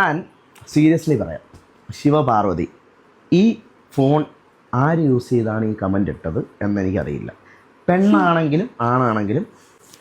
ഞാൻ സീരിയസ്ലി പറയാം, ശിവപാർവതി ഈ ഫോൺ ആര് യൂസ് ചെയ്താണ് ഈ കമൻ്റ് ഇട്ടത് എന്നെനിക്കറിയില്ല. പെണ്ണാണെങ്കിലും ആണാണെങ്കിലും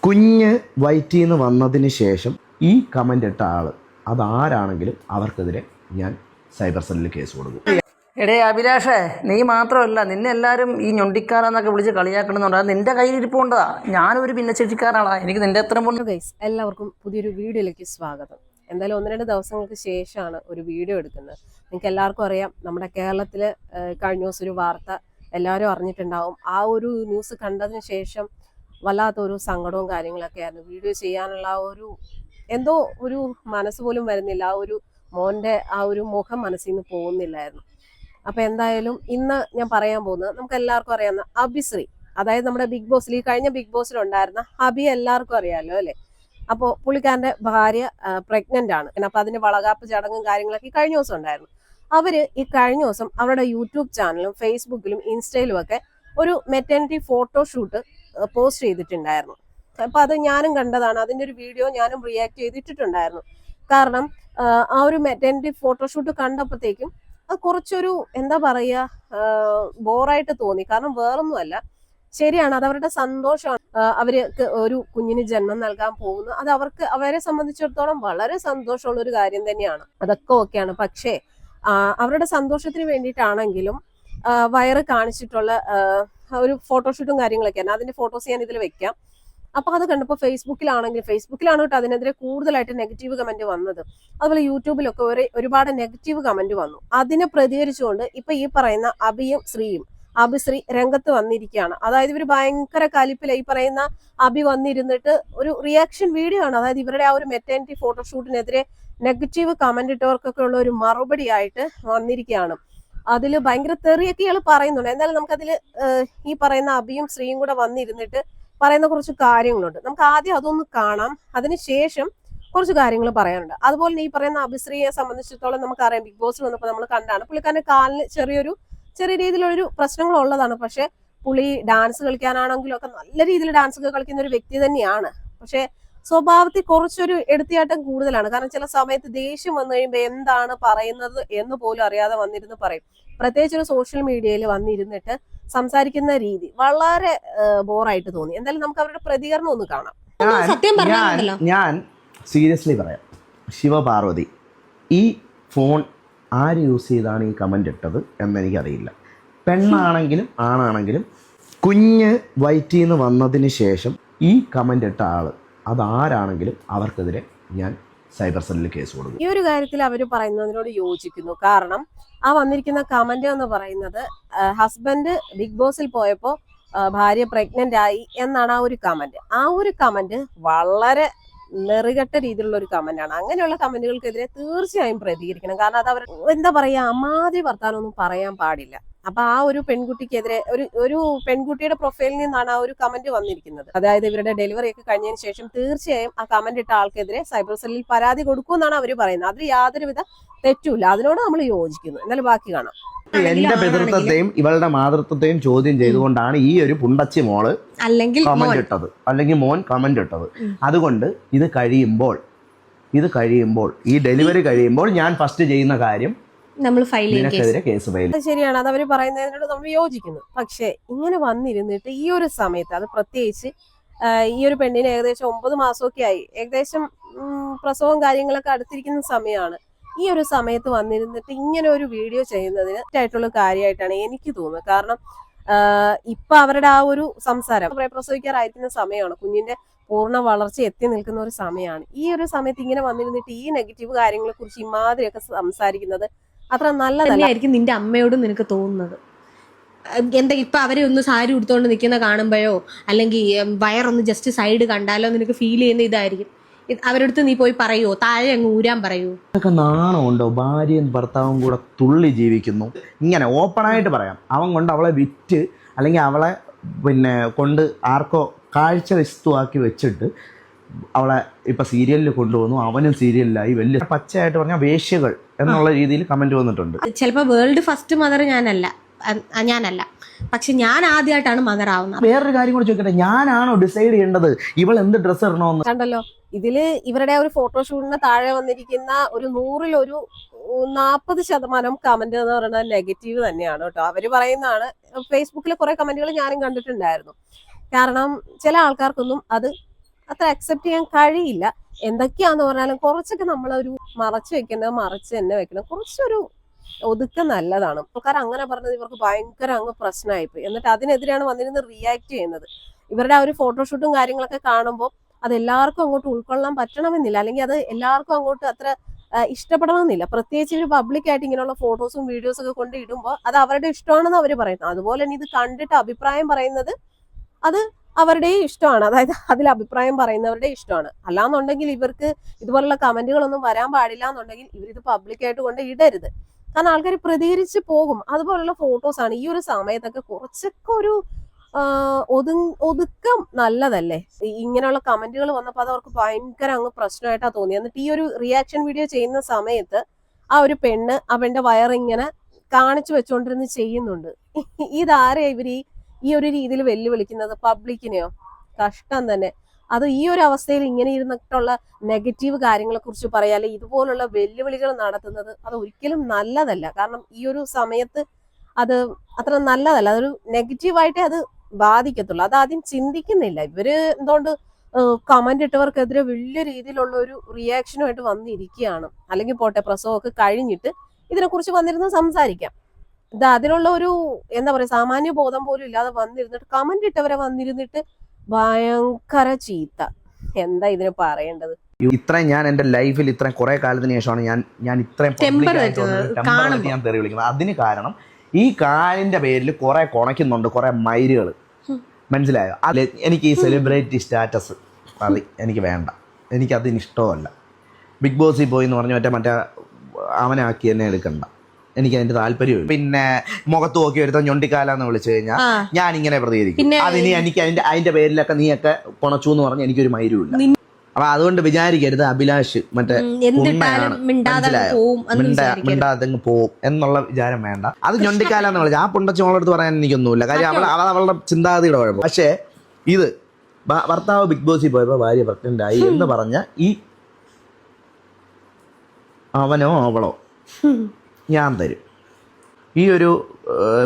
കുഞ്ഞ് വയറ്റിൽ നിന്ന് വന്നതിന് ശേഷം ഈ കമൻ്റ് ഇട്ട ആൾ അതാരാണെങ്കിലും അവർക്കെതിരെ ഞാൻ സൈബർ സെല്ലിൽ കേസ് കൊടുക്കും. എടേ അഭിലാഷേ, നീ മാത്രമല്ല, നിന്നെ എല്ലാവരും ഈ ഞൊണ്ടിക്കാരെന്നൊക്കെ വിളിച്ച് കളിയാക്കണമെന്നുണ്ട്. അത് നിന്റെ കയ്യിലിരിപ്പുണ്ടതാ. ഞാനൊരു ഭിന്നശേഷിക്കാരാളാ, എനിക്ക് നിന്റെ അത്ര ഗൈസ്, എല്ലാവർക്കും പുതിയൊരു വീഡിയോയിലേക്ക് സ്വാഗതം. എന്തായാലും 1-2 ദിവസങ്ങൾക്ക് ശേഷമാണ് ഒരു വീഡിയോ എടുക്കുന്നത്. നിങ്ങൾക്ക് എല്ലാവർക്കും അറിയാം, നമ്മുടെ കേരളത്തിൽ കഴിഞ്ഞ ദിവസം ഒരു വാർത്ത എല്ലാവരും അറിഞ്ഞിട്ടുണ്ടാവും. ആ ഒരു ന്യൂസ് കണ്ടതിന് ശേഷം വല്ലാത്തൊരു സങ്കടവും കാര്യങ്ങളൊക്കെ ആയിരുന്നു. വീഡിയോ ചെയ്യാനുള്ള എന്തോ ഒരു മനസ്സ് പോലും വരുന്നില്ല. ആ ഒരു മോൻ്റെ ആ ഒരു മുഖം മനസ്സിൽ നിന്ന് പോകുന്നില്ലായിരുന്നു. അപ്പം എന്തായാലും ഇന്ന് ഞാൻ പറയാൻ പോകുന്നത്, നമുക്ക് എല്ലാവർക്കും അറിയാവുന്ന അഭിശ്രീ, അതായത് നമ്മുടെ ബിഗ് ബോസിൽ, ഈ കഴിഞ്ഞ ബിഗ് ബോസിലുണ്ടായിരുന്ന അഭി എല്ലാവർക്കും അറിയാമല്ലോ അല്ലേ. അപ്പോൾ പുള്ളിക്കാരൻ്റെ ഭാര്യ പ്രഗ്നൻ്റ് ആണ്. അപ്പോൾ അതിൻ്റെ വളകാപ്പ് ചടങ്ങും കാര്യങ്ങളൊക്കെ ഈ കഴിഞ്ഞ ദിവസം ഉണ്ടായിരുന്നു. അവര് ഈ കഴിഞ്ഞ ദിവസം അവരുടെ യൂട്യൂബ് ചാനലും ഫേസ്ബുക്കിലും ഇൻസ്റ്റയിലും ഒക്കെ ഒരു മെറ്റേണിറ്റി ഫോട്ടോഷൂട്ട് പോസ്റ്റ് ചെയ്തിട്ടുണ്ടായിരുന്നു. അപ്പോൾ അത് ഞാനും കണ്ടതാണ്. അതിൻ്റെ ഒരു വീഡിയോ ഞാനും റിയാക്ട് ചെയ്തിട്ടുണ്ടായിരുന്നു. കാരണം ആ ഒരു മെറ്റേണിറ്റി ഫോട്ടോഷൂട്ട് കണ്ടപ്പോഴത്തേക്കും അത് കുറച്ചൊരു എന്താ പറയുക, ബോറായിട്ട് തോന്നി. കാരണം വേറൊന്നുമല്ല, ശരിയാണ്, അത് അവരുടെ സന്തോഷമാണ്. അവർക്ക് ഒരു കുഞ്ഞിന് ജന്മം നൽകാൻ പോകുന്നു. അത് അവരെ സംബന്ധിച്ചിടത്തോളം വളരെ സന്തോഷമുള്ള ഒരു കാര്യം തന്നെയാണ്. അതൊക്കെ ഓക്കെയാണ്. പക്ഷേ അവരുടെ സന്തോഷത്തിന് വേണ്ടിയിട്ടാണെങ്കിലും വയറ് കാണിച്ചിട്ടുള്ള ഒരു ഫോട്ടോഷൂട്ടും കാര്യങ്ങളൊക്കെയാണ്. അതിന്റെ ഫോട്ടോസ് ഞാൻ ഇതിൽ വെക്കാം. അപ്പൊ അത് കണ്ടപ്പോൾ ഫേസ്ബുക്കിലാണ് കേട്ടോ അതിനെതിരെ കൂടുതലായിട്ട് നെഗറ്റീവ് കമന്റ് വന്നത്. അതുപോലെ യൂട്യൂബിലൊക്കെ ഒരുപാട് നെഗറ്റീവ് കമന്റ് വന്നു. അതിനെ പ്രതികരിച്ചുകൊണ്ട് ഇപ്പൊ ഈ പറയുന്ന അഭിശ്രീ രംഗത്ത് വന്നിരിക്കുകയാണ്. അതായത് ഇവർ ഭയങ്കര കലിപ്പില. ഈ പറയുന്ന അഭി വന്നിരുന്നിട്ട് ഒരു റിയാക്ഷൻ വീഡിയോ ആണ്. അതായത് ഇവരുടെ ആ ഒരു മെറ്റേണിറ്റി ഫോട്ടോഷൂട്ടിനെതിരെ നെഗറ്റീവ് കമന്റ് ഇട്ടവർക്കൊക്കെ ഉള്ള ഒരു മറുപടി ആയിട്ട് വന്നിരിക്കുകയാണ്. അതിൽ ഭയങ്കര തെറിയൊക്കെ ഇയാൾ പറയുന്നുണ്ട്. എന്തായാലും നമുക്കതിൽ ഈ പറയുന്ന അഭിയും ശ്രീയും കൂടെ വന്നിരുന്നിട്ട് പറയുന്ന കുറച്ച് കാര്യങ്ങളുണ്ട്. നമുക്ക് ആദ്യം അതൊന്ന് കാണാം, അതിനുശേഷം കുറച്ച് കാര്യങ്ങൾ പറയാനുണ്ട്. അതുപോലെ ഈ പറയുന്ന അഭിശ്രീയെ സംബന്ധിച്ചിടത്തോളം നമുക്കറിയാം, ബിഗ് ബോസിൽ വന്നപ്പോൾ നമ്മൾ കണ്ടാണ് പുള്ളിക്കാരന്റെ കാലിന് ചെറിയ രീതിയിലൊരു പ്രശ്നങ്ങൾ ഉള്ളതാണ്. പക്ഷെ പുള്ളി ഡാൻസ് കളിക്കാനാണെങ്കിലും ഒക്കെ നല്ല രീതിയിൽ ഡാൻസ് ഒക്കെ കളിക്കുന്ന ഒരു വ്യക്തി തന്നെയാണ്. പക്ഷെ സ്വഭാവത്തിൽ കുറച്ചൊരു എടുത്തിയാട്ടം കൂടുതലാണ്. കാരണം ചില സമയത്ത് ദേഷ്യം വന്നു കഴിയുമ്പോൾ എന്താണ് പറയുന്നത് എന്ന് പോലും അറിയാതെ വന്നിരുന്ന് പറയും. പ്രത്യേകിച്ച് ഒരു സോഷ്യൽ മീഡിയയിൽ വന്നിരുന്നിട്ട് സംസാരിക്കുന്ന രീതി വളരെ ബോറായിട്ട് തോന്നി. എന്തായാലും നമുക്ക് അവരുടെ പ്രതികരണം ഒന്ന് കാണാം. ഞാൻ സീരിയസ്ലി പറയാം, ശിവപാർവതി ഈ ഫോൺ ആര് യൂസ് ചെയ്താണ് ഈ കമൻ്റ് ഇട്ടത് എന്നെനിക്കറിയില്ല. പെണ്ണാണെങ്കിലും ആണാണെങ്കിലും കുഞ്ഞ് വയറ്റിൽ നിന്ന് വന്നതിന് ശേഷം ഈ കമൻ്റ് ഇട്ട ആൾ അതാരാണെങ്കിലും അവർക്കെതിരെ ഞാൻ സൈബർ സെല്ലിൽ കേസ് കൊടുക്കും. ഈ ഒരു കാര്യത്തിൽ അവർ പറയുന്നതിനോട് യോജിക്കുന്നു. കാരണം ആ വന്നിരിക്കുന്ന കമന്റ് എന്ന് പറയുന്നത്, ഹസ്ബൻഡ് ബിഗ് ബോസിൽ പോയപ്പോൾ ഭാര്യ പ്രഗ്നന്റ് ആയി എന്നാണ് ആ ഒരു കമന്റ്. ആ ഒരു കമന്റ് വളരെ നെറികെട്ട രീതിയിലുള്ള ഒരു കമന്റ് ആണ്. അങ്ങനെയുള്ള കമന്റുകൾക്കെതിരെ തീർച്ചയായും പ്രതികരിക്കണം. കാരണം അത് അവർ എന്താ പറയാ, അമ്മാതിരി വർത്താനൊന്നും പറയാൻ പാടില്ല. അപ്പൊ ആ ഒരു പെൺകുട്ടിക്കെതിരെ ഒരു പെൺകുട്ടിയുടെ പ്രൊഫൈലിൽ നിന്നാണ് ആ ഒരു കമന്റ് വന്നിരിക്കുന്നത്. അതായത് ഇവരുടെ ഡെലിവറി ഒക്കെ കഴിഞ്ഞതിന് ശേഷം തീർച്ചയായും ആ കമന്റ് ഇട്ട ആൾക്കെതിരെ സൈബർ സെല്ലിൽ പരാതി കൊടുക്കുമെന്നാണ് അവർ പറയുന്നത്. അതിൽ യാതൊരുവിധ തെറ്റുമില്ല. അതിനോട് നമ്മൾ യോജിക്കുന്നു. എന്നാലും ബാക്കി കാണാം. എന്റെ പിതൃത്വത്തെയും ഇവളുടെ മാതൃത്വത്തെയും ചോദ്യം ചെയ്തുകൊണ്ടാണ് ഈ ഒരു പുണ്ടച്ചി മോള് കമന്റ് ഇട്ടത്, അല്ലെങ്കിൽ മോൻ കമന്റ് ഇട്ടത്. അതുകൊണ്ട് ഇത് കഴിയുമ്പോൾ ഈ ഡെലിവറി കഴിയുമ്പോൾ ഞാൻ ഫസ്റ്റ് ചെയ്യുന്ന കാര്യം നമ്മൾ ഫയൽ കേസ് ഫയൽ. ശരിയാണ്, അത് അവർ പറയുന്നതിനോട് നമ്മൾ യോജിക്കുന്നു. പക്ഷെ ഇങ്ങനെ വന്നിരുന്നിട്ട് ഈ ഒരു സമയത്ത്, അത് പ്രത്യേകിച്ച് ഈ ഒരു പെണ്ണിന് ഏകദേശം 9 മാസമൊക്കെ ആയി, ഏകദേശം പ്രസവവും കാര്യങ്ങളൊക്കെ അടുത്തിരിക്കുന്ന സമയമാണ്. ഈ ഒരു സമയത്ത് വന്നിരുന്നിട്ട് ഇങ്ങനെ ഒരു വീഡിയോ ചെയ്യുന്നതിന് ആയിട്ടുള്ള കാര്യമായിട്ടാണ് എനിക്ക് തോന്നുന്നത്. കാരണം ഇപ്പൊ അവരുടെ ആ ഒരു സംസാരം പ്രസവിക്കാറായിരിക്കുന്ന സമയമാണ്, കുഞ്ഞിന്റെ പൂർണ്ണ വളർച്ച എത്തി നിൽക്കുന്ന ഒരു സമയമാണ്. ഈ ഒരു സമയത്ത് ഇങ്ങനെ വന്നിരുന്നിട്ട് ഈ നെഗറ്റീവ് കാര്യങ്ങളെ കുറിച്ച് ഇമാതിരിയൊക്കെ സംസാരിക്കുന്നത് അത്ര നല്ലതല്ലായിരിക്കും നിന്റെ അമ്മയോടും നിനക്ക് തോന്നുന്നത്. എന്താ ഇപ്പൊ അവരെ ഒന്ന് സാരി ഉടുത്തോണ്ട് നിൽക്കുന്ന കാണുമ്പോഴോ, അല്ലെങ്കിൽ വയറൊന്ന് ജസ്റ്റ് സൈഡ് കണ്ടാലോ നിനക്ക് ഫീൽ ചെയ്യുന്ന ഇതായിരിക്കും. അവരടുത്ത് നീ പോയി പറയോ, താഴെ അങ്ങ് ഊരാൻ പറയൂ? അതൊക്കെ നാണമുണ്ടോ? ഭാര്യയും ഭർത്താവും കൂടെ തുള്ളി ജീവിക്കുന്നു. ഇങ്ങനെ ഓപ്പണായിട്ട് പറയാം, അവൻ കൊണ്ട് അവളെ വിറ്റ് അല്ലെങ്കിൽ അവളെ കൊണ്ട് ആർക്കോ കാഴ്ച വസ്തുവാക്കി വെച്ചിട്ട് അവളെ ഇപ്പൊ സീരിയലിൽ കൊണ്ടുവന്നു, അവനും സീരിയലിലായി. വലിയ പച്ചയായിട്ട് പറഞ്ഞാൽ വേശ്യകൾ എന്നുള്ള രീതിയിൽ കമന്റ് വന്നിട്ടുണ്ട്. ചിലപ്പോ വേൾഡ് ഫസ്റ്റ് മദർ ഞാനല്ല, പക്ഷെ ഞാൻ ആദ്യമായിട്ടാണ് മദർ ആവുന്നത്. വേറൊരു കാര്യം കൂടെ ചോദിക്കട്ടെ, ഞാനാണോ ഡിസൈഡ് ചെയ്യേണ്ടത് ഇവൾ എന്ത് ഡ്രസ്സ് ഇടണമെന്ന്? കണ്ടല്ലോ, ഇതില് ഇവരുടെ ഒരു ഫോട്ടോഷൂട്ടിന് താഴെ വന്നിരിക്കുന്ന ഒരു 100-ൽ 40% കമന്റ് എന്ന് പറയുന്നത് നെഗറ്റീവ് തന്നെയാണ് കേട്ടോ. അവര് പറയുന്നതാണ്. ഫേസ്ബുക്കിലെ കുറെ കമന്റുകൾ ഞാനും കണ്ടിട്ടുണ്ടായിരുന്നു. കാരണം ചില ആൾക്കാർക്കൊന്നും അത് അത്ര അക്സെപ്റ്റ് ചെയ്യാൻ കഴിയില്ല. എന്തൊക്കെയാന്ന് പറഞ്ഞാലും കുറച്ചൊക്കെ നമ്മളൊരു മറച്ചു വെക്കുന്നത് മറച്ച് തന്നെ വെക്കണം. കുറച്ചൊരു ഒതുക്കം നല്ലതാണ്. ആൾക്കാർ അങ്ങനെ പറഞ്ഞത് ഇവർക്ക് ഭയങ്കര അങ്ങ് പ്രശ്നമായിപ്പോയി. എന്നിട്ട് അതിനെതിരെയാണ് വന്നിരുന്ന് റിയാക്ട് ചെയ്യുന്നത്. ഇവരുടെ ആ ഒരു ഫോട്ടോഷൂട്ടും കാര്യങ്ങളൊക്കെ കാണുമ്പോൾ അത് എല്ലാവർക്കും അങ്ങോട്ട് ഉൾക്കൊള്ളാൻ പറ്റണമെന്നില്ല, അല്ലെങ്കിൽ അത് എല്ലാവർക്കും അങ്ങോട്ട് അത്ര ഇഷ്ടപ്പെടണമെന്നില്ല. പ്രത്യേകിച്ച് ഒരു പബ്ലിക്കായിട്ട് ഇങ്ങനെയുള്ള ഫോട്ടോസും വീഡിയോസും ഒക്കെ കൊണ്ട് ഇടുമ്പോൾ അത് അവരുടെ ഇഷ്ടമാണെന്ന് അവർ പറയുന്നത്. അതുപോലെ തന്നെ ഇത് കണ്ടിട്ട് അഭിപ്രായം പറയുന്നത് അത് അവരുടെയും ഇഷ്ടമാണ്. അതായത് അതിൽ അഭിപ്രായം പറയുന്നവരുടെ ഇഷ്ടമാണ്. അല്ലാന്നുണ്ടെങ്കിൽ ഇവർക്ക് ഇതുപോലുള്ള കമന്റുകളൊന്നും വരാൻ പാടില്ല എന്നുണ്ടെങ്കിൽ ഇവരിത് പബ്ലിക്കായിട്ട് കൊണ്ട് ഇടരുത്. കാരണം ആൾക്കാർ പ്രതികരിച്ച് പോകും. അതുപോലുള്ള ഫോട്ടോസാണ് ഈ ഒരു സമയത്തൊക്കെ കുറച്ചൊക്കെ ഒരു ഒതുക്കം നല്ലതല്ലേ. ഇങ്ങനെയുള്ള കമന്റുകൾ വന്നപ്പോൾ അത് അവർക്ക് ഭയങ്കര അങ്ങ് പ്രശ്നമായിട്ടാ തോന്നി. എന്നിട്ട് ഈ ഒരു റിയാക്ഷൻ വീഡിയോ ചെയ്യുന്ന സമയത്ത് ആ ഒരു പെണ്ണ് അവന്റെ വയറിങ്ങനെ കാണിച്ചു വെച്ചുകൊണ്ടിരുന്ന് ചെയ്യുന്നുണ്ട്. ഇതാരെയാ ഇവര് ഈ ഒരു രീതിയിൽ വെല്ലുവിളിക്കുന്നത്? പബ്ലിക്കിനെയോ? കഷ്ടം തന്നെ. അത് ഈ ഒരു അവസ്ഥയിൽ ഇങ്ങനെ ഇരുന്നിട്ടുള്ള നെഗറ്റീവ് കാര്യങ്ങളെ കുറിച്ച് പറയാതെ ഇതുപോലുള്ള വെല്ലുവിളികൾ നടത്തുന്നത് അത് ഒരിക്കലും നല്ലതല്ല. കാരണം ഈ ഒരു സമയത്ത് അത് അത്ര നല്ലതല്ല. അതൊരു നെഗറ്റീവായിട്ടേ അത് ബാധിക്കത്തുള്ളൂ. അത് ആദ്യം ചിന്തിക്കുന്നില്ല. ഇവര് എന്തുകൊണ്ട് കമന്റ് ഇട്ടവർക്കെതിരെ വലിയ രീതിയിലുള്ള ഒരു റിയാക്ഷനുമായിട്ട് വന്നിരിക്കുകയാണ്. അല്ലെങ്കിൽ പോട്ടെ, പ്രസവമൊക്കെ കഴിഞ്ഞിട്ട് ഇതിനെക്കുറിച്ച് വന്നിരുന്ന് സംസാരിക്കാം. ഇത് അതിനുള്ള ഒരു എന്താ പറയാ സാമാന്യ ബോധം പോലും ഇല്ലാതെ വന്നിരുന്നിട്ട് കമന്റ് ഇട്ടവരെ വന്നിരുന്നിട്ട് ഭയങ്കര ചീത്ത. എന്താ ഇതിന് പറയേണ്ടത്? ഇത്രയും ഞാൻ എന്റെ ലൈഫിൽ ഇത്രയും കുറെ കാലത്തിന് ശേഷമാണ് ഞാൻ ഇത്രയും ഞാൻ തെറി വിളിക്കുന്നത്. അതിന് കാരണം ഈ കാലിന്റെ പേരിൽ കുറെ കുണയ്ക്കുന്നുണ്ട് കുറെ മൈരുകൾ. മനസ്സിലായോ? അല്ലെ, എനിക്ക് ഈ സെലിബ്രിറ്റി സ്റ്റാറ്റസ് അത് എനിക്ക് വേണ്ട. എനിക്കതിന് ഇഷ്ടമല്ല. ബിഗ് ബോസിൽ പോയി എന്ന് പറഞ്ഞ മറ്റേ അവനാക്കി എന്നെ എടുക്കണ്ട. എനിക്ക് അതിന്റെ താല്പര്യമില്ല. പിന്നെ മുഖത്ത് നോക്കി എടുത്ത ഞൊണ്ടിക്കാലെന്ന് വിളിച്ചു കഴിഞ്ഞാൽ ഞാൻ ഇങ്ങനെ പ്രതികരിക്കും. അതിന് എനിക്ക് അതിന്റെ പേരിലൊക്കെ നീയൊക്കെ പൊണച്ചു എന്ന് പറഞ്ഞ് എനിക്കൊരു മൈരുമില്ല. അപ്പൊ അതുകൊണ്ട് വിചാരിക്കരുത് അഭിലാഷ് മറ്റേ മിണ്ടാതെങ്ങ് പോവും എന്നുള്ള വിചാരം വേണ്ട. അത് ഞൊണ്ടിക്കാലെന്ന് വിളിച്ചാൽ ആ പുണ്ടച്ചോളെടുത്ത് പറയാൻ എനിക്കൊന്നുമില്ല. കാര്യം അവളുടെ ചിന്താഗതിയുടെ കുഴപ്പം. പക്ഷേ ഇത് ഭർത്താവ് ബിഗ് ബോസിൽ പോയപ്പോൾ ഭാര്യ പ്രഗ്നന്റ് ആയി എന്ന് പറഞ്ഞ ഈ അവനോ അവളോ ഞാൻ തരും. ഈ ഒരു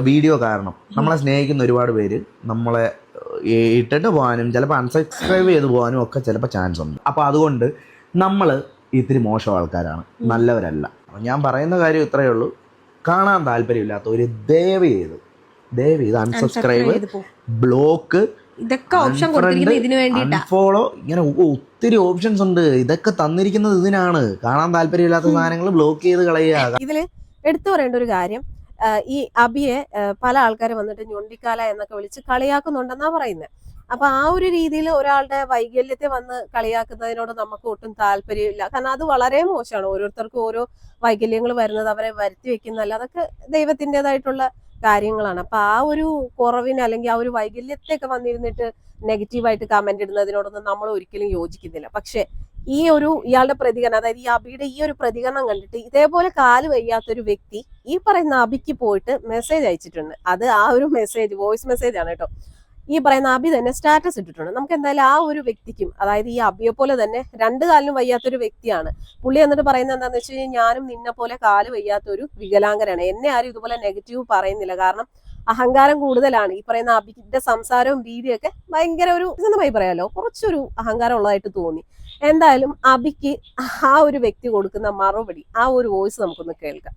വീഡിയോ കാരണം നമ്മളെ സ്നേഹിക്കുന്ന ഒരുപാട് പേര് നമ്മളെ ഇട്ടിട്ട് പോകാനും ചിലപ്പോൾ അൺസബ്സ്ക്രൈബ് ചെയ്ത് പോകാനും ഒക്കെ ചിലപ്പോൾ ചാൻസ് ഉണ്ട്. അപ്പോൾ അതുകൊണ്ട് നമ്മൾ ഇത്തിരി മോശം ആൾക്കാരാണ്, നല്ലവരല്ല. ഞാൻ പറയുന്ന കാര്യം ഇത്രയേ ഉള്ളൂ. കാണാൻ താല്പര്യമില്ലാത്തവർ ദയവ് ചെയ്ത് അൺസബ്സ്ക്രൈബ്, ബ്ലോക്ക്, ഇതൊക്കെ ഓപ്ഷൻ കൊടുത്തിരിക്കുന്നത് ഇതിനു വേണ്ടിയിട്ടാ. അൺഫോളോ, ഇങ്ങനെ ഒത്തിരി ഓപ്ഷൻസ് ഉണ്ട്. ഇതൊക്കെ തന്നിരിക്കുന്നത് ഇതിനാണ്. കാണാൻ താല്പര്യമില്ലാത്ത സാധനങ്ങൾ ബ്ലോക്ക് ചെയ്ത് കളയുക. ഇതില് എടുത്തു പറയേണ്ട ഒരു കാര്യം, ഈ അബിയെ പല ആൾക്കാർ വന്നിട്ട് ഞൊണ്ടിക്കാല എന്നൊക്കെ വിളിച്ച് കളിയാക്കുന്നുണ്ടെന്നാ പറയുന്നത്. അപ്പൊ ആ ഒരു രീതിയിൽ ഒരാളുടെ വൈകല്യത്തെ വന്ന് കളിയാക്കുന്നതിനോട് നമുക്ക് ഒട്ടും താല്പര്യമില്ല. കാരണം അത് വളരെ മോശമാണ്. ഓരോരുത്തർക്കും ഓരോ വൈകല്യങ്ങൾ വരുന്നത് അവരെ വരുത്തി വെക്കുന്നതല്ല, അതൊക്കെ ദൈവത്തിൻ്റെതായിട്ടുള്ള കാര്യങ്ങളാണ്. അപ്പൊ ആ ഒരു കുറവിന് അല്ലെങ്കിൽ ആ ഒരു വൈകല്യത്തെയൊക്കെ വന്നിരുന്നിട്ട് നെഗറ്റീവായിട്ട് കമന്റ് ഇടുന്നതിനോടൊന്നും നമ്മൾ ഒരിക്കലും യോജിക്കുന്നില്ല. പക്ഷെ ഇയാളുടെ പ്രതികരണം, അതായത് ഈ അബിയുടെ ഈ ഒരു പ്രതികരണം കണ്ടിട്ട് ഇതേപോലെ കാല് വയ്യാത്തൊരു വ്യക്തി ഈ പറയുന്ന അബിക്ക് പോയിട്ട് മെസ്സേജ് അയച്ചിട്ടുണ്ട്. അത് ആ ഒരു മെസ്സേജ് വോയിസ് മെസ്സേജ് ആണ് കേട്ടോ. ഈ പറയുന്ന അബി തന്നെ സ്റ്റാറ്റസ് ഇട്ടിട്ടുണ്ട്. നമുക്ക് എന്തായാലും ആ ഒരു വ്യക്തിക്കും, അതായത് ഈ അബിയെ പോലെ തന്നെ 2 കാലിനും വയ്യാത്തൊരു വ്യക്തിയാണ് പുള്ളി. എന്നിട്ട് പറയുന്നത് എന്താണെന്ന് വെച്ച് കഴിഞ്ഞാൽ ഞാനും നിന്നെ പോലെ കാല് വയ്യാത്തൊരു വികലാംഗരാണ്. എന്നെ ആരും ഇതുപോലെ നെഗറ്റീവ് പറയുന്നില്ല. കാരണം അഹങ്കാരം കൂടുതലാണ്. ഈ പറയുന്ന അബിന്റെ സംസാരവും രീതിയൊക്കെ ഭയങ്കര ഒരു ഇതെന്നായി പറയാലോ, കുറച്ചൊരു അഹങ്കാരം ഉള്ളതായിട്ട് തോന്നി. എന്തായാലും അബിക്ക് ആ ഒരു വ്യക്തി കൊടുക്കുന്ന മറുപടി, ആ ഒരു വോയിസ് നമുക്കൊന്ന് കേൾക്കാം.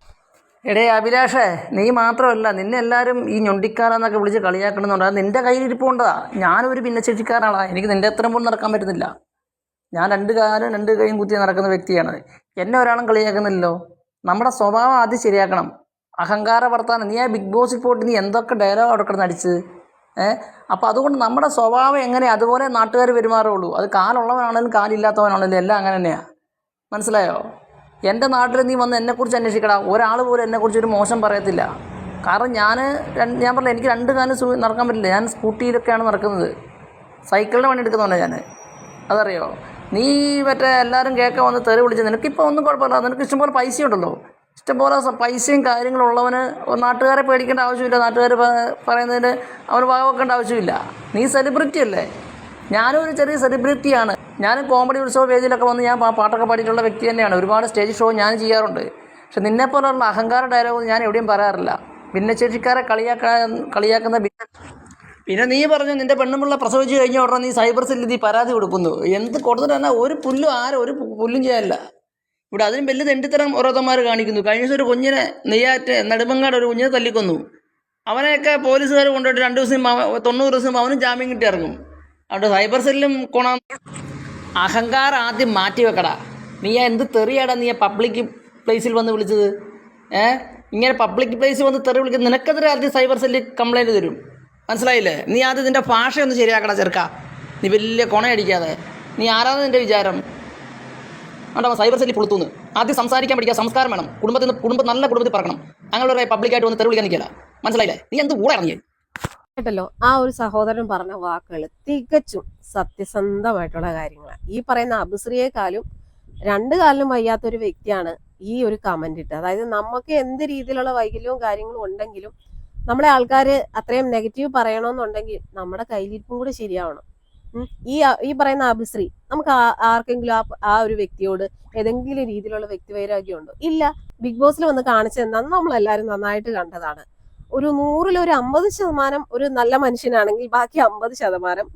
എടേ അഭിലാഷേ, നീ മാത്രമല്ല, നിന്നെ എല്ലാവരും ഈ ഞൊണ്ടിക്കാരെന്നൊക്കെ വിളിച്ച് കളിയാക്കണമെന്നുണ്ട്. അത് നിന്റെ കയ്യിലിരിപ്പുണ്ടതാ. ഞാനൊരു ഭിന്നശേഷിക്കാരാളാ. എനിക്ക് നിന്റെ അത്രയും പോലും നടക്കാൻ പറ്റുന്നില്ല. ഞാൻ 2 കാലും 2 കൈയും കുത്തി നടക്കുന്ന വ്യക്തിയാണ്. എന്നെ ഒരാളും കളിയാക്കുന്നില്ലല്ലോ. നമ്മുടെ സ്വഭാവം ആദ്യം ശരിയാക്കണം. അഹങ്കാര വർത്താനം. നീ ആ ബിഗ് ബോസിൽ പോയിട്ട് നീ എന്തൊക്കെ ഡയലോഗ് അവിടെ കിടന്ന് അടിച്ച് അപ്പോൾ അതുകൊണ്ട് നമ്മുടെ സ്വഭാവം എങ്ങനെ അതുപോലെ നാട്ടുകാർ പെരുമാറുള്ളൂ. അത് കാലുള്ളവനാണെങ്കിലും കാലില്ലാത്തവനാണെങ്കിലും എല്ലാം അങ്ങനെ തന്നെയാണ്. മനസ്സിലായോ? എൻ്റെ നാട്ടിൽ നീ വന്ന് എന്നെക്കുറിച്ച് അന്വേഷിക്കടാ. ഒരാൾ പോലും എന്നെക്കുറിച്ച് ഒരു മോശം പറയത്തില്ല. കാരണം ഞാൻ പറഞ്ഞില്ല, എനിക്ക് 2 കാലം നടക്കാൻ പറ്റില്ല. ഞാൻ സ്കൂട്ടിയിലൊക്കെയാണ് നടക്കുന്നത്. സൈക്കിളിൻ്റെ പണി എടുക്കുന്നുണ്ട് ഞാൻ. അതറിയോ? നീ മറ്റേ എല്ലാവരും കേൾക്കാൻ വന്ന് തെറി വിളിച്ച് നിനക്കിപ്പോൾ ഒന്നും കുഴപ്പമില്ല. നിനക്ക് ഇഷ്ടംപോലെ പൈസ ഉണ്ടല്ലോ. ഇഷ്ടംപോലെ പൈസയും കാര്യങ്ങളുള്ളവന് നാട്ടുകാരെ പേടിക്കേണ്ട ആവശ്യമില്ല. നാട്ടുകാർ പറയുന്നതിന് അവന് വക വെക്കേണ്ട ആവശ്യമില്ല. നീ സെലിബ്രിറ്റി അല്ലേ? ഞാനും ഒരു ചെറിയ സെലിബ്രിറ്റിയാണ്. ഞാനും കോമഡി ഉത്സവ വേദിയിലൊക്കെ വന്ന് ഞാൻ പാട്ടൊക്കെ പാടിയിട്ടുള്ള വ്യക്തി തന്നെയാണ്. ഒരുപാട് സ്റ്റേജ് ഷോ ഞാൻ ചെയ്യാറുണ്ട്. പക്ഷെ നിന്നെപ്പോലുള്ള അഹങ്കാര ഡയലോഗ് ഞാൻ എവിടെയും പറയാറില്ല. ഭിന്നശേഷിക്കാരെ കളിയാക്കുന്ന പിന്നെ നീ പറഞ്ഞു നിന്റെ പെണ്ണുമ്പിള്ള പ്രസവിച്ച് കഴിഞ്ഞ ഉടനെ നീ സൈബർ സെല്ലിൽ നീ പരാതി കൊടുക്കുന്നു. എന്ത് കൊടുത്തിട്ട് തന്നെ ഒരു പുല്ലും ഒരു പുല്ലും ചെയ്യാനില്ല ഇവിടെ. അതിനും വലിയ തെണ്ടിത്തരം ഓരോരുത്തന്മാർ കാണിക്കുന്നു. കഴിഞ്ഞ ദിവസം ഒരു കുഞ്ഞിനെ നെടുമങ്ങാട് ഒരു കുഞ്ഞിനെ തല്ലിക്കൊന്നു. അവനെയൊക്കെ പോലീസുകാർ കൊണ്ടുപോയിട്ട് 2 ദിവസം 90 ദിവസം അവനും ജാമ്യം കിട്ടി ഇറങ്ങും. അതുകൊണ്ട് സൈബർ സെല്ലും അഹങ്കാരം ആദ്യം മാറ്റി വെക്കടാ. നീ എന്ത് തെറിയാടാ നീ പബ്ലിക് പ്ലേസിൽ വന്ന് വിളിച്ചത്? ഇങ്ങനെ പബ്ലിക് പ്ലേസിൽ വന്ന് തെറി വിളിക്കുന്നത് നിനക്കെതിരെ ആദ്യം സൈബർ സെല്ലിൽ കംപ്ലൈൻറ്റ് തരും. മനസ്സിലായില്ലേ? നീ ആദ്യം നിൻ്റെ ഭാഷയൊന്ന് ശരിയാക്കടാ ചെറുക്ക. നീ വലിയ കൊണയടിക്കാതെ. നീ ആരാണ് നിൻ്റെ വിചാരം? ആണ്ടാ സൈബർ സെല്ലിൽ പുളുത്തുനിന്ന് ആദ്യം സംസാരിക്കാൻ പഠിക്കുക. സംസ്കാരം വേണം. നല്ല കുടുംബത്തിൽ പറക്കണം. അങ്ങനെ പബ്ലിക്കായിട്ട് വന്ന് തെറി വിളിക്കാൻ നിൽക്കില്ല. മനസ്സിലായില്ലേ? നീ എന്ത് കൂടെ ഇറങ്ങിയേ കേട്ടല്ലോ. ആ ഒരു സഹോദരൻ പറഞ്ഞ വാക്കുകൾ തികച്ചും സത്യസന്ധമായിട്ടുള്ള കാര്യങ്ങളാണ്. ഈ പറയുന്ന അബുശ്രീയെക്കാളും 2 കാലിലും വയ്യാത്തൊരു വ്യക്തിയാണ് ഈ ഒരു കമന്റ് ഇട്ട്. അതായത് നമുക്ക് എന്ത് രീതിയിലുള്ള വൈകല്യവും കാര്യങ്ങളും ഉണ്ടെങ്കിലും നമ്മളെ ആൾക്കാർ അത്രയും നെഗറ്റീവ് പറയണമെന്നുണ്ടെങ്കിൽ നമ്മുടെ കയ്യിലിരിപ്പും കൂടെ ശരിയാവണം. ഈ പറയുന്ന അബുശ്രീ നമുക്ക് ആർക്കെങ്കിലും ആ ഒരു വ്യക്തിയോട് ഏതെങ്കിലും രീതിയിലുള്ള വ്യക്തിവൈരാഗ്യം ഉണ്ടോ? ഇല്ല. ബിഗ് ബോസിൽ വന്ന് കാണിച്ചതെന്താന്ന് നമ്മളെല്ലാവരും നന്നായിട്ട് കണ്ടതാണ്. ഒരു 100-ൽ ഒരു 50% ഒരു നല്ല മനുഷ്യനാണെങ്കിൽ ബാക്കി 50%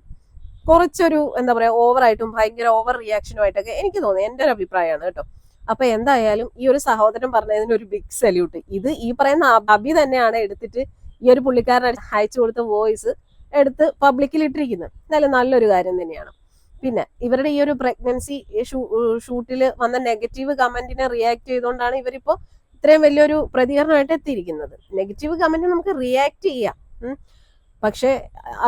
കുറച്ചൊരു എന്താ പറയാ ഓവറായിട്ടും ഭയങ്കര ഓവർ റിയാക്ഷനുമായിട്ടൊക്കെ എനിക്ക് തോന്നി. എൻ്റെ ഒരു അഭിപ്രായമാണ് കേട്ടോ. അപ്പൊ എന്തായാലും ഈ ഒരു സഹോദരൻ പറഞ്ഞതിന് ഒരു ബിഗ് സല്യൂട്ട്. ഇത് ഈ പറയുന്ന അബി തന്നെയാണ് എടുത്തിട്ട് ഈ ഒരു പുള്ളിക്കാരൻ അയച്ചു കൊടുത്ത വോയിസ് എടുത്ത് പബ്ലിക്കിൽ ഇട്ടിരിക്കുന്നത്. എന്തായാലും നല്ലൊരു കാര്യം തന്നെയാണ്. പിന്നെ ഇവരുടെ ഈ ഒരു പ്രഗ്നൻസി ഷൂട്ടിൽ വന്ന നെഗറ്റീവ് കമന്റിനെ റിയാക്ട് ചെയ്തുകൊണ്ടാണ് ഇവരിപ്പോ ഇത്രയും വലിയൊരു പ്രതികരണമായിട്ട് എത്തിയിരിക്കുന്നത്. നെഗറ്റീവ് കമന്റ് നമുക്ക് റിയാക്ട് ചെയ്യാം, പക്ഷെ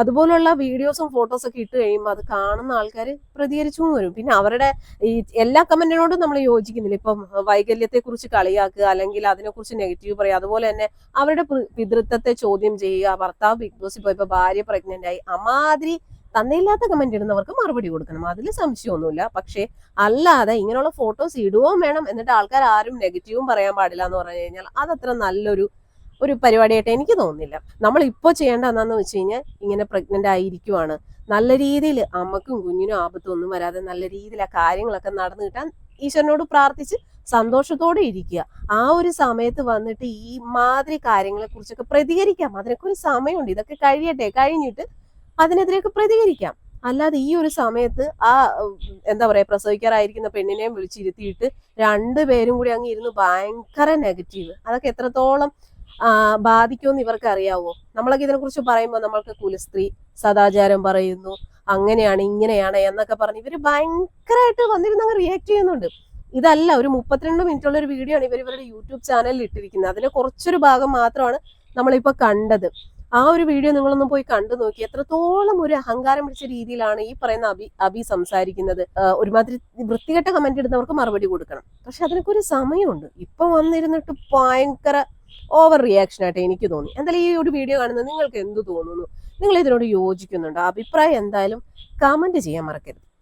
അതുപോലുള്ള വീഡിയോസും ഫോട്ടോസും ഒക്കെ ഇട്ട് കഴിയുമ്പോൾ അത് കാണുന്ന ആൾക്കാർ പ്രതികരിച്ചു വരും. പിന്നെ അവരുടെ ഈ എല്ലാ കമന്റിനോടും നമ്മൾ യോജിക്കുന്നില്ല. ഇപ്പം വൈകല്യത്തെ കുറിച്ച് കളിയാക്കുക, അല്ലെങ്കിൽ അതിനെക്കുറിച്ച് നെഗറ്റീവ് പറയുക, അതുപോലെ തന്നെ അവരുടെ പിതൃത്വത്തെ ചോദ്യം ചെയ്യുക. ഭർത്താവ് ബിഗ് ബോസിൽ പോയപ്പോൾ ഭാര്യ പ്രഗ്നന്റ് ആയി, അമാതിരി തന്നയില്ലാത്ത കമന്റ് ഇടുന്നവർക്ക് മറുപടി കൊടുക്കണം. അതിൽ സംശയമൊന്നുമില്ല. പക്ഷെ അല്ലാതെ ഇങ്ങനെയുള്ള ഫോട്ടോസ് ഇടുകയും വേണം, എന്നിട്ട് ആൾക്കാർ ആരും നെഗറ്റീവും പറയാൻ പാടില്ല എന്ന് പറഞ്ഞു കഴിഞ്ഞാൽ അതത്ര നല്ലൊരു പരിപാടിയായിട്ട് എനിക്ക് തോന്നുന്നില്ല. നമ്മൾ ഇപ്പോൾ ചെയ്യേണ്ട എന്താണെന്ന് വെച്ച് കഴിഞ്ഞാൽ ഇങ്ങനെ പ്രഗ്നന്റ് ആയിരിക്കുവാണ്, നല്ല രീതിയിൽ അമ്മക്കും കുഞ്ഞിനും ആപത്തൊന്നും വരാതെ നല്ല രീതിയിൽ ആ കാര്യങ്ങളൊക്കെ നടന്നു കിട്ടാൻ ഈശ്വരനോട് പ്രാർത്ഥിച്ച് സന്തോഷത്തോടെ ഇരിക്കുക. ആ ഒരു സമയത്ത് വന്നിട്ട് ഈ മാതിരി കാര്യങ്ങളെ കുറിച്ചൊക്കെ പ്രതികരിക്കാം. അതിനൊക്കെ ഒരു സമയമുണ്ട്. ഇതൊക്കെ കഴിഞ്ഞിട്ട് അതിനെതിരെയൊക്കെ പ്രതികരിക്കാം. അല്ലാതെ ഈ ഒരു സമയത്ത് ആ എന്താ പറയാ പ്രസവിക്കാറായിരിക്കുന്ന പെണ്ണിനെയും വിളിച്ചിരുത്തിയിട്ട് 2 പേരും കൂടി അങ്ങ് ഇരുന്ന് ഭയങ്കര നെഗറ്റീവ്. അതൊക്കെ എത്രത്തോളം ബാധിക്കുമെന്ന് ഇവർക്ക് അറിയാവോ? നമ്മളൊക്കെ ഇതിനെക്കുറിച്ച് പറയുമ്പോൾ നമ്മൾക്ക് കുലസ്ത്രീ സദാചാരം പറയുന്നു, അങ്ങനെയാണ് ഇങ്ങനെയാണ് എന്നൊക്കെ പറഞ്ഞ് ഇവര് ഭയങ്കരമായിട്ട് വന്നിരുന്ന് അങ്ങ് റിയാക്ട് ചെയ്യുന്നുണ്ട്. ഇതല്ല, ഒരു 32 മിനിറ്റുള്ള ഒരു വീഡിയോ ആണ് ഇവരുടെ യൂട്യൂബ് ചാനലിൽ ഇട്ടിരിക്കുന്നത്. അതിലെ കുറച്ചൊരു ഭാഗം മാത്രമാണ് നമ്മളിപ്പോൾ കണ്ടത്. ആ ഒരു വീഡിയോ നിങ്ങളൊന്നും പോയി കണ്ടു നോക്കി. എത്രത്തോളം ഒരു അഹങ്കാരം പിടിച്ച രീതിയിലാണ് ഈ പറയുന്ന അബി സംസാരിക്കുന്നത്. ഒരുമാതിരി വൃത്തികെട്ട കമന്റ് ഇടുന്നവർക്ക് മറുപടി കൊടുക്കണം. പക്ഷെ അതിനൊക്കെ ഒരു സമയമുണ്ട്. ഇപ്പൊ വന്നിരുന്നിട്ട് ഭയങ്കര ഓവർ റിയാക്ഷൻ ആയിട്ട് എനിക്ക് തോന്നി. എന്തായാലും ഈ ഒരു വീഡിയോ കാണുന്നത് നിങ്ങൾക്ക് എന്ത് തോന്നുന്നു? നിങ്ങൾ ഇതിനോട് യോജിക്കുന്നുണ്ടോ? അഭിപ്രായം എന്തായാലും കമന്റ് ചെയ്യാൻ മറക്കരുത്.